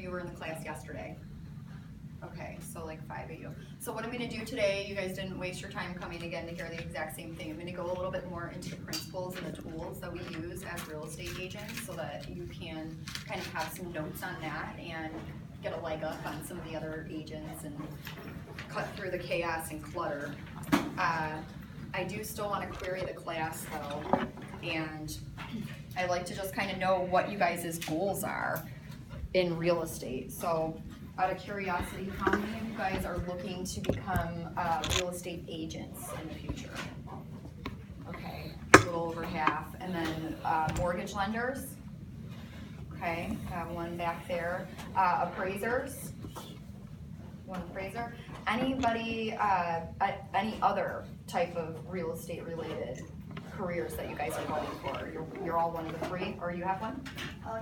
you were in the class yesterday? Okay, so like 5 of you. So what I'm going to do today, you guys didn't waste your time coming again to hear the exact same thing. I'm going to go a little bit more into the principles and the tools that we use as real estate agents so that you can kind of have some notes on that and get a leg up on some of the other agents and cut through the chaos and clutter. I do still want to query the class though, and I like to just kind of know what you guys' goals are in real estate. So out of curiosity, how many of you guys are looking to become real estate agents in the future? Okay, a little over half. And then mortgage lenders. Okay, got one back there. Appraisers. One appraiser. Anybody, any other type of real estate related careers that you guys are going for? You're all one of the three, or you have one?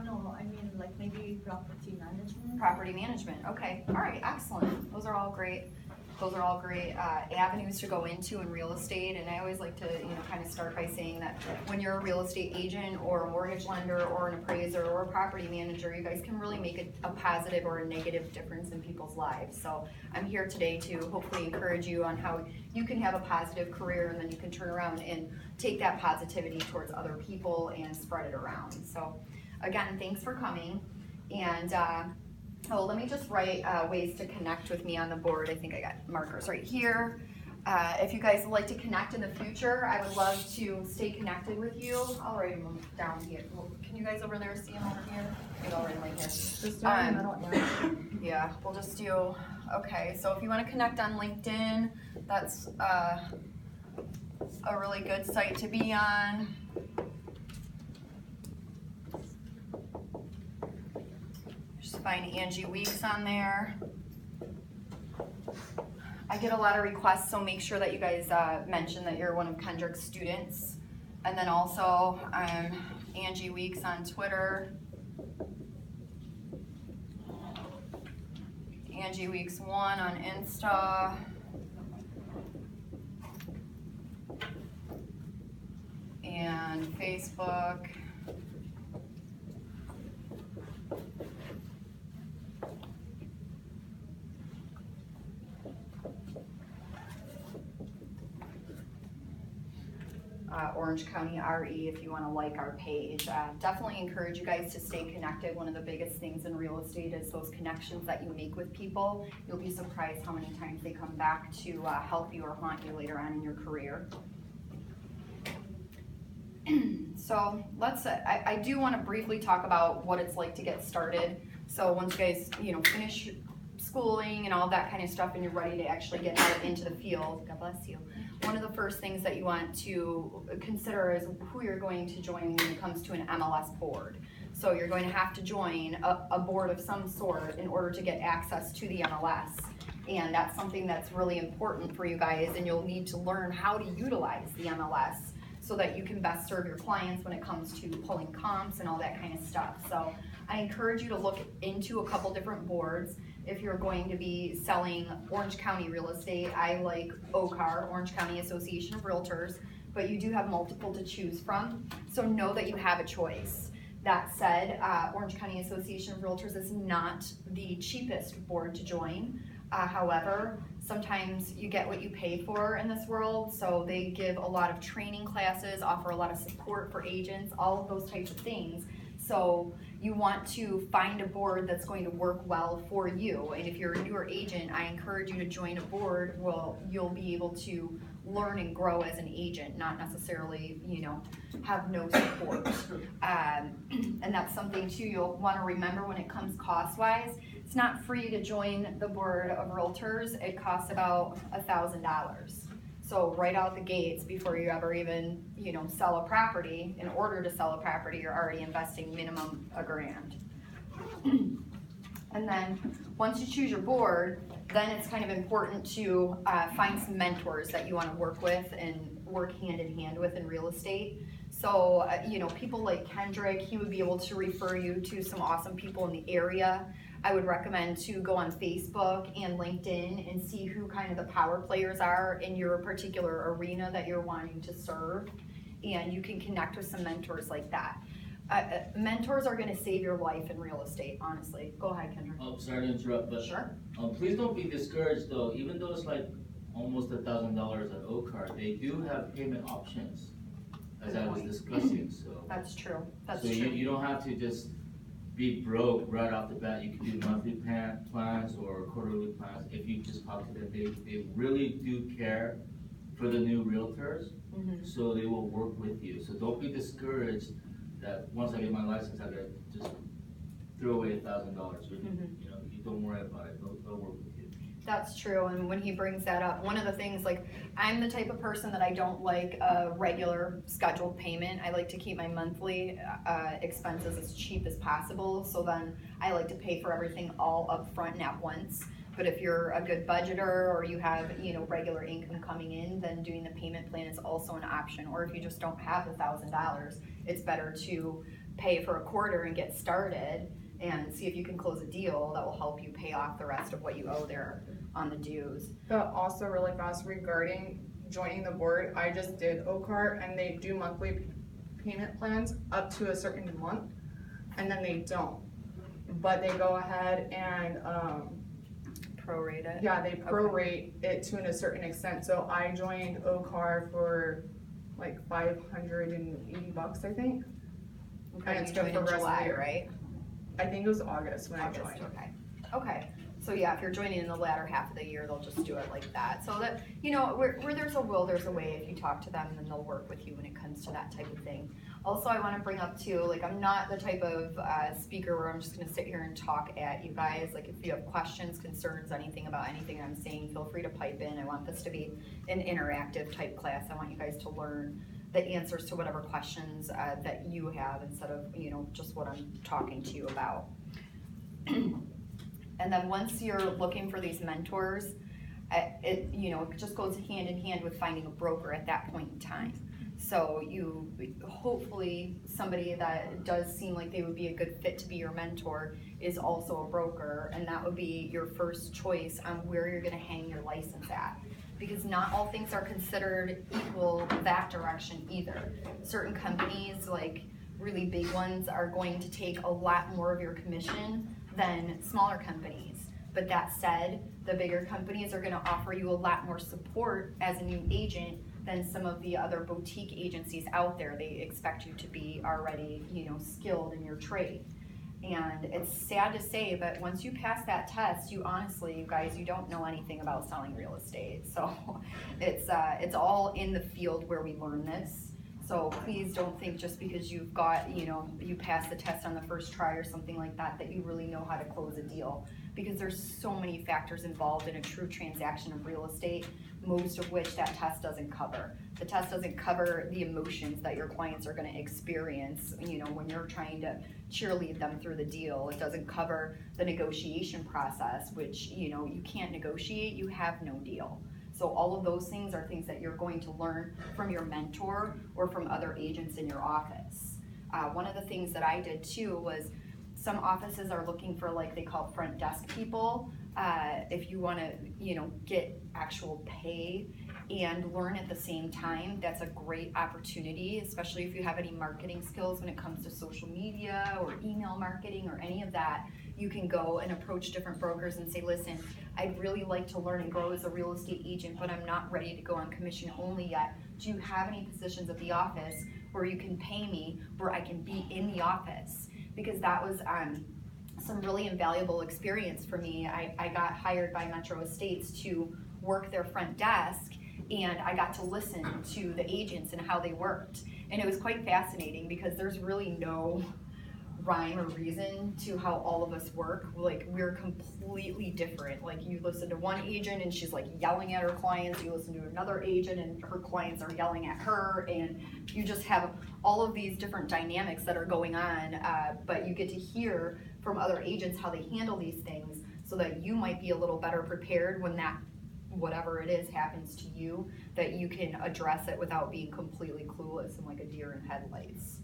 No, I mean like maybe property management. Property management, okay, all right, excellent. Those are all great. Those are all great avenues to go into in real estate, and I always like to, kind of start by saying that when you're a real estate agent or a mortgage lender or an appraiser or a property manager, you guys can really make a positive or a negative difference in people's lives. So I'm here today to hopefully encourage you on how you can have a positive career, and then you can turn around and take that positivity towards other people and spread it around. So again, thanks for coming, and let me just write ways to connect with me on the board. I think I got markers right here. If you guys would like to connect in the future, I would love to stay connected with you. I'll write them down here. Well, can you guys over there see them over here? Maybe I'll write them like this. Just I don't know. Yeah, we'll just do, okay, so if you want to connect on LinkedIn, that's a really good site to be on. Just find Angie Weeks on there. I get a lot of requests, so make sure that you guys mention that you're one of Kendrick's students. And then also, I'm Angie Weeks on Twitter. Angie Weeks 1 on Insta. And Facebook. Orange County RE if you want to like our page. Definitely encourage you guys to stay connected. One of the biggest things in real estate is those connections that you make with people. You'll be surprised how many times they come back to help you or haunt you later on in your career. So I do want to briefly talk about what it's like to get started. So once you guys finish schooling and all that kind of stuff and you're ready to actually get out into the field, God bless you, one of the first things that you want to consider is who you're going to join when it comes to an MLS board. So you're going to have to join a board of some sort in order to get access to the MLS. And that's something that's really important for you guys, and you'll need to learn how to utilize the MLS so that you can best serve your clients when it comes to pulling comps and all that kind of stuff. So I encourage you to look into a couple different boards. If you're going to be selling Orange County real estate, I like OCAR, Orange County Association of Realtors, but you do have multiple to choose from, so know that you have a choice. That said, Orange County Association of Realtors is not the cheapest board to join. However, sometimes you get what you pay for in this world, so they give a lot of training classes, offer a lot of support for agents, all of those types of things. So you want to find a board that's going to work well for you. And if you're a newer agent, I encourage you to join a board where you'll be able to learn and grow as an agent, not necessarily, have no support. And that's something too you'll want to remember when it comes cost-wise. It's not free to join the board of realtors. It costs about $1,000. So right out the gates, before you ever even, sell a property, in order to sell a property, you're already investing minimum $1,000. And then once you choose your board, then it's kind of important to find some mentors that you want to work with and work hand in hand with in real estate. So, people like Kendrick, he would be able to refer you to some awesome people in the area. I would recommend to go on Facebook and LinkedIn and see who kind of the power players are in your particular arena that you're wanting to serve. And you can connect with some mentors like that. Mentors are gonna save your life in real estate, honestly. Go ahead, Kendrick. Oh, sorry to interrupt, but Sure. please don't be discouraged though. Even though it's like almost $1,000 at OCAR, they do have payment options, as I was discussing. So That's true. That's so true. you don't have to just be broke right off the bat. You can do monthly plans or quarterly plans. If you just talk to them, they really do care for the new realtors, so they will work with you. So don't be discouraged that once I get my license, I gotta just throw away $1,000. You know, you don't worry about it. They'll work with you. That's true, and when he brings that up, one of the things, like, I'm the type of person that I don't like a regular scheduled payment. I like to keep my monthly expenses as cheap as possible, so then I like to pay for everything all up front and at once. But if you're a good budgeter or you have, regular income coming in, then doing the payment plan is also an option. Or if you just don't have $1,000, it's better to pay for a quarter and get started and see if you can close a deal that will help you pay off the rest of what you owe there on the dues. But also really fast regarding joining the board, I just did OCAR and they do monthly payment plans up to a certain month and then they don't. But they go ahead and Prorate it? yeah, they prorate it to a certain extent. So I joined OCAR for like $580, I think. Okay, And it's you good joined for in the rest of the July, year. right? I think it was August when I August, joined. okay. So yeah, if you're joining in the latter half of the year, they'll just do it like that. So that, where there's a will, there's a way. If you talk to them, then they'll work with you when it comes to that type of thing. Also, I wanna bring up too, like, I'm not the type of speaker where I'm just gonna sit here and talk at you guys. Like, if you have questions, concerns, anything about anything I'm saying, feel free to pipe in. I want this to be an interactive type class. I want you guys to learn the answers to whatever questions that you have instead of, just what I'm talking to you about. And then once you're looking for these mentors, it just goes hand in hand with finding a broker at that point in time. So you, hopefully somebody that does seem like they would be a good fit to be your mentor is also a broker, and that would be your first choice on where you're gonna hang your license at. Because not all things are considered equal that direction either. Certain companies, like really big ones, are going to take a lot more of your commission than smaller companies. But that said, the bigger companies are gonna offer you a lot more support as a new agent than some of the other boutique agencies out there. They expect you to be already, skilled in your trade. And it's sad to say, but once you pass that test, you honestly, you guys, you don't know anything about selling real estate. So it's all in the field where we learn this. So please don't think just because you've got, you passed the test on the first try or something like that, that you really know how to close a deal. Because there's so many factors involved in a true transaction of real estate, most of which that test doesn't cover. The test doesn't cover the emotions that your clients are gonna experience, when you're trying to cheerlead them through the deal. It doesn't cover the negotiation process, which, you can't negotiate, you have no deal. So all of those things are things that you're going to learn from your mentor or from other agents in your office. One of the things that I did too was some offices are looking for, like, they call front desk people. If you wanna, get actual pay and learn at the same time, that's a great opportunity, especially if you have any marketing skills when it comes to social media or email marketing or any of that. You can go and approach different brokers and say, listen, I'd really like to learn and grow as a real estate agent, but I'm not ready to go on commission only yet. Do you have any positions at the office where you can pay me where I can be in the office? Because that was some really invaluable experience for me. I got hired by Metro Estates to work their front desk, and I got to listen to the agents and how they worked. And it was quite fascinating because there's really no rhyme or reason to how all of us work. Like, we're completely different. Like, you listen to one agent and she's like yelling at her clients, you listen to another agent and her clients are yelling at her, and you just have all of these different dynamics that are going on, but you get to hear from other agents how they handle these things so that you might be a little better prepared when that whatever it is happens to you, that you can address it without being completely clueless and like a deer in headlights.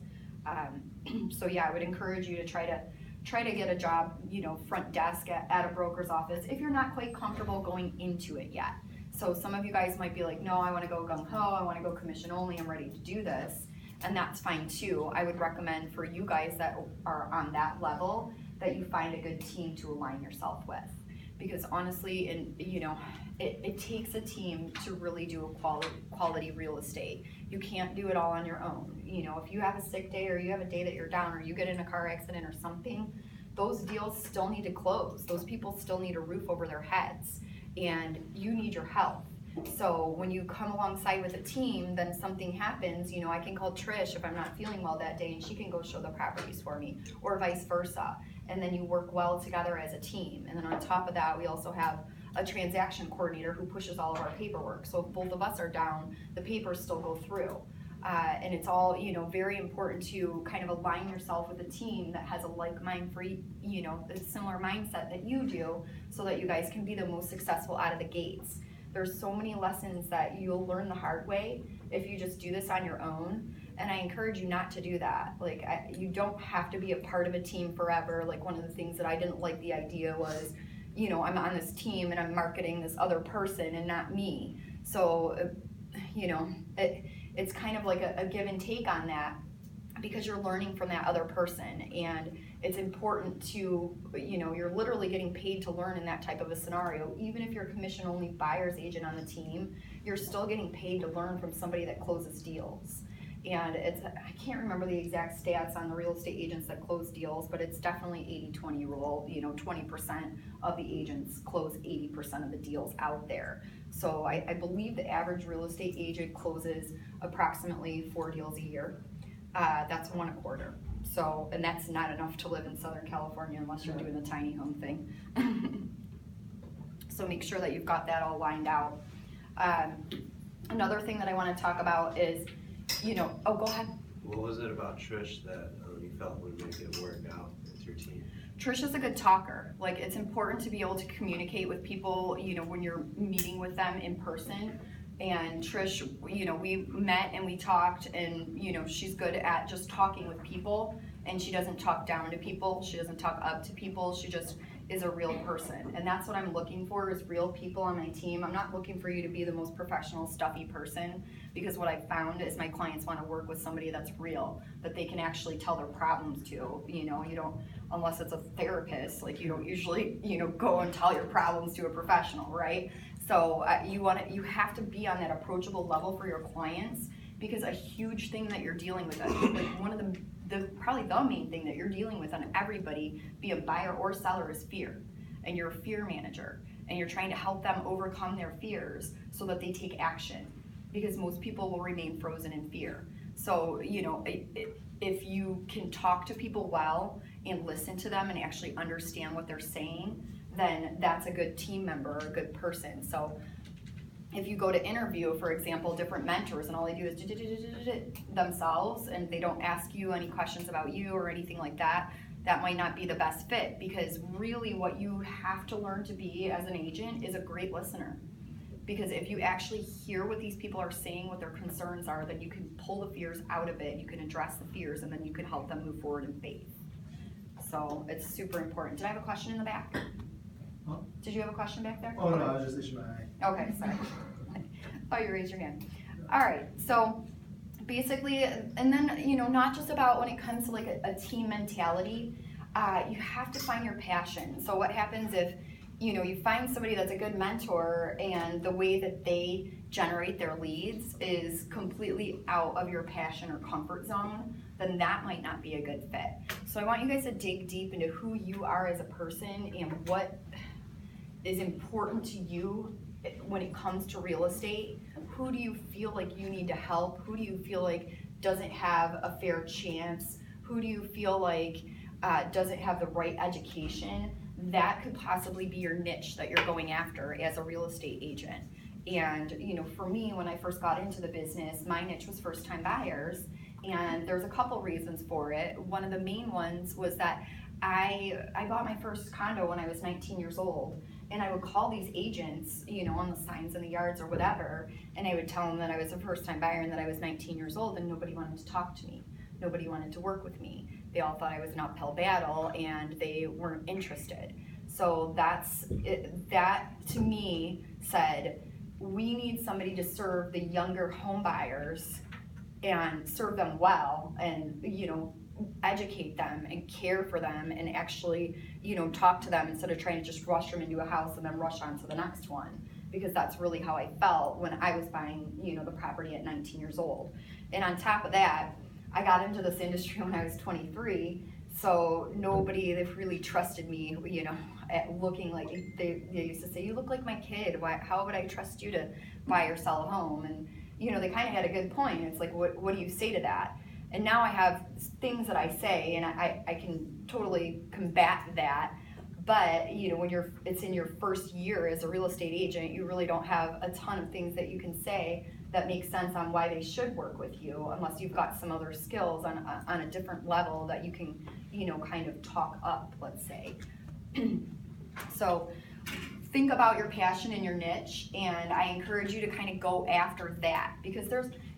So yeah, I would encourage you to try to get a job, front desk at a broker's office if you're not quite comfortable going into it yet. So some of you guys might be like, no, I wanna go gung-ho, I wanna go commission only, I'm ready to do this. and that's fine too. I would recommend for you guys that are on that level that you find a good team to align yourself with. Because honestly, it takes a team to really do a quality real estate. You can't do it all on your own. If you have a sick day or you have a day that you're down or you get in a car accident or something, those deals still need to close. Those people still need a roof over their heads, and you need your help. So when you come alongside with a team, then something happens, I can call Trish if I'm not feeling well that day and she can go show the properties for me, or vice versa. And then you work well together as a team. And then on top of that, we also have a transaction coordinator who pushes all of our paperwork. So if both of us are down, the papers still go through. And it's all, very important to kind of align yourself with a team that has a a similar mindset that you do, so that you guys can be the most successful out of the gates. There's so many lessons that you'll learn the hard way if you just do this on your own. And I encourage you not to do that. You don't have to be a part of a team forever. One of the things that I didn't like the idea was, I'm on this team and I'm marketing this other person and not me. So, it's kind of like a give and take on that, because you're learning from that other person. And it's important to, you're literally getting paid to learn in that type of a scenario. Even if you're a commission only buyer's agent on the team, you're still getting paid to learn from somebody that closes deals. And I can't remember the exact stats on the real estate agents that close deals, but it's definitely 80-20 rule. 20% of the agents close 80% of the deals out there. So I believe the average real estate agent closes approximately 4 deals a year. That's 1 a quarter. So, and that's not enough to live in Southern California unless you're doing the tiny home thing. So make sure that you've got that all lined out. Another thing that I want to talk about is, oh, go ahead. What was it about Trish that you felt would make it work out with your team? Trish is a good talker. It's important to be able to communicate with people, when you're meeting with them in person. And Trish, we met and we talked, and, she's good at just talking with people, and she doesn't talk down to people. She doesn't talk up to people. She just is a real person. And that's what I'm looking for, is real people on my team. I'm not looking for you to be the most professional, stuffy person, because what I've found is my clients want to work with somebody that's real, that they can actually tell their problems to. You don't, unless it's a therapist, you don't usually, go and tell your problems to a professional, right? So you have to be on that approachable level for your clients, because a huge thing that you're dealing with, one of the probably the main thing that you're dealing with on everybody, be a buyer or seller, is fear. And you're a fear manager, and you're trying to help them overcome their fears so that they take action, because most people will remain frozen in fear. So, if you can talk to people well and listen to them and actually understand what they're saying, then that's a good team member or a good person. So if you go to interview, for example, different mentors, and all they do is themselves, and they don't ask you any questions about you or anything like that, that might not be the best fit, because really what you have to learn to be as an agent is a great listener. Because if you actually hear what these people are saying, what their concerns are, then you can pull the fears out of it, you can address the fears, and then you can help them move forward in faith. So it's super important. Did I have a question in the back? Huh? Did you have a question back there? Oh, no, I was just itching my eye. Okay, sorry. Oh, you raised your hand. All right, so basically, and then, not just about when it comes to a team mentality, you have to find your passion. So what happens if, you find somebody that's a good mentor, and the way that they generate their leads is completely out of your passion or comfort zone, then that might not be a good fit. So I want you guys to dig deep into who you are as a person and what is important to you when it comes to real estate. Who do you feel like you need to help? Who do you feel like doesn't have a fair chance? Who do you feel like doesn't have the right education? That could possibly be your niche that you're going after as a real estate agent. And for me, when I first got into the business, my niche was first-time buyers, and there's a couple reasons for it. One of the main ones was that I bought my first condo when I was 19 years old, and I would call these agents, on the signs in the yards or whatever, and I would tell them that I was a first-time buyer and that I was 19 years old, and nobody wanted to talk to me. Nobody wanted to work with me. They all thought I was an uphill battle, and they weren't interested. So that to me said, we need somebody to serve the younger home buyers and serve them well and, you know, educate them and care for them and actually, you know, talk to them instead of trying to just rush them into a house and then rush on to the next one. Because that's really how I felt when I was buying, you know, the property at 19 years old. And on top of that, I got into this industry when I was 23, so nobody really trusted me, you know, at looking like, they used to say, you look like my kid, how would I trust you to buy or sell a home? And, you know, they kind of had a good point. It's like, what do you say to that? And now I have things that I say, and I can totally combat that. But, you know, when it's in your first year as a real estate agent, you really don't have a ton of things that you can say that make sense on why they should work with you, unless you've got some other skills on a different level that you can, you know, kind of talk up, let's say. So think about your passion and your niche, and I encourage you to kind of go after that, because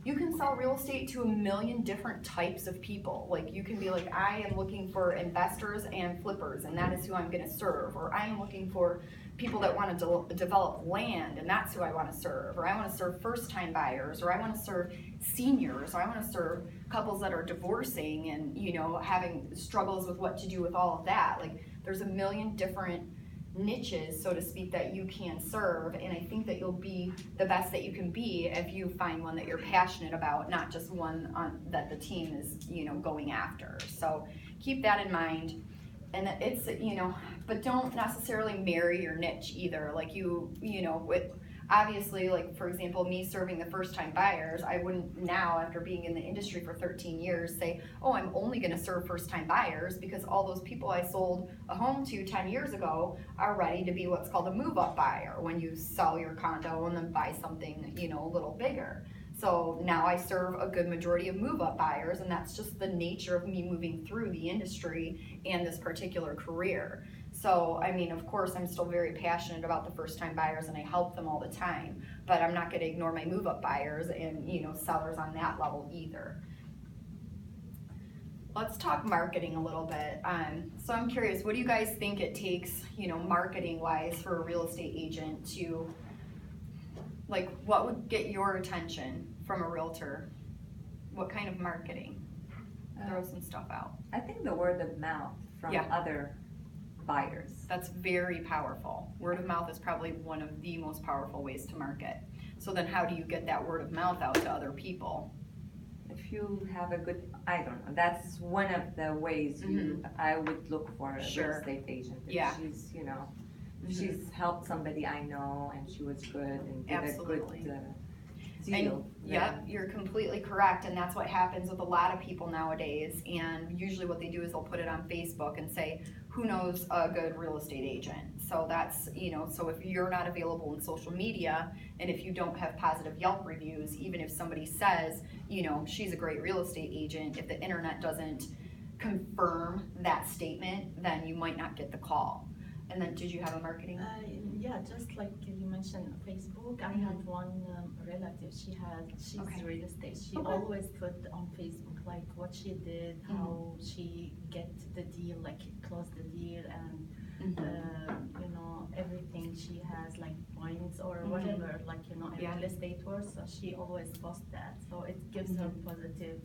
you can sell real estate to a million different types of people. Like, you can be like, I am looking for investors and flippers, and that is who I'm gonna serve. Or I am looking for people that wanna develop land, and that's who I wanna serve. Or I wanna serve first-time buyers, or I wanna serve seniors, or I wanna serve couples that are divorcing and, you know, having struggles with what to do with all of that. Like, there's a million different niches, so to speak, that you can serve, and I think that you'll be the best that you can be if you find one that you're passionate about, not just one that the team is, you know, going after. So keep that in mind. And it's, you know, but don't necessarily marry your niche either. Like, you know, obviously, like, for example, me serving the first-time buyers, I wouldn't now, after being in the industry for 13 years, say, oh, I'm only going to serve first-time buyers, because all those people I sold a home to 10 years ago are ready to be what's called a move-up buyer, when you sell your condo and then buy something, you know, a little bigger. So now I serve a good majority of move-up buyers, and that's just the nature of me moving through the industry and this particular career. So, I mean, of course, I'm still very passionate about the first-time buyers, and I help them all the time, but I'm not gonna ignore my move-up buyers and, you know, sellers on that level either. Let's talk marketing a little bit. So I'm curious, what do you guys think it takes, you know, marketing-wise for a real estate agent to, like, what would get your attention from a realtor? What kind of marketing? Throw some stuff out. I think the word of mouth from Yeah. other buyers. That's very powerful. Word of mouth is probably one of the most powerful ways to market. So then how do you get that word of mouth out to other people? If you have a good, I don't know, that's one of the ways I would look for a Sure. real estate agent. If Yeah. she's, you know, if she's helped somebody I know and she was good and did Absolutely. a good And, deal. yep, you're completely correct, and that's what happens with a lot of people nowadays. And usually what they do is they'll put it on Facebook and say, who knows a good real estate agent? So that's, you know, so if you're not available in social media, and if you don't have positive Yelp reviews, even if somebody says, you know, she's a great real estate agent, if the internet doesn't confirm that statement, then you might not get the call. And then, did you have a marketing? Yeah, just like you mentioned Facebook, I had one relative, she's Okay. real estate. She Okay. always put on Facebook like what she did, how she get the deal, like close the deal, and you know, everything she has, like points or whatever, like, you know, in Yeah. real estate works. So she always posts that, so it gives her positive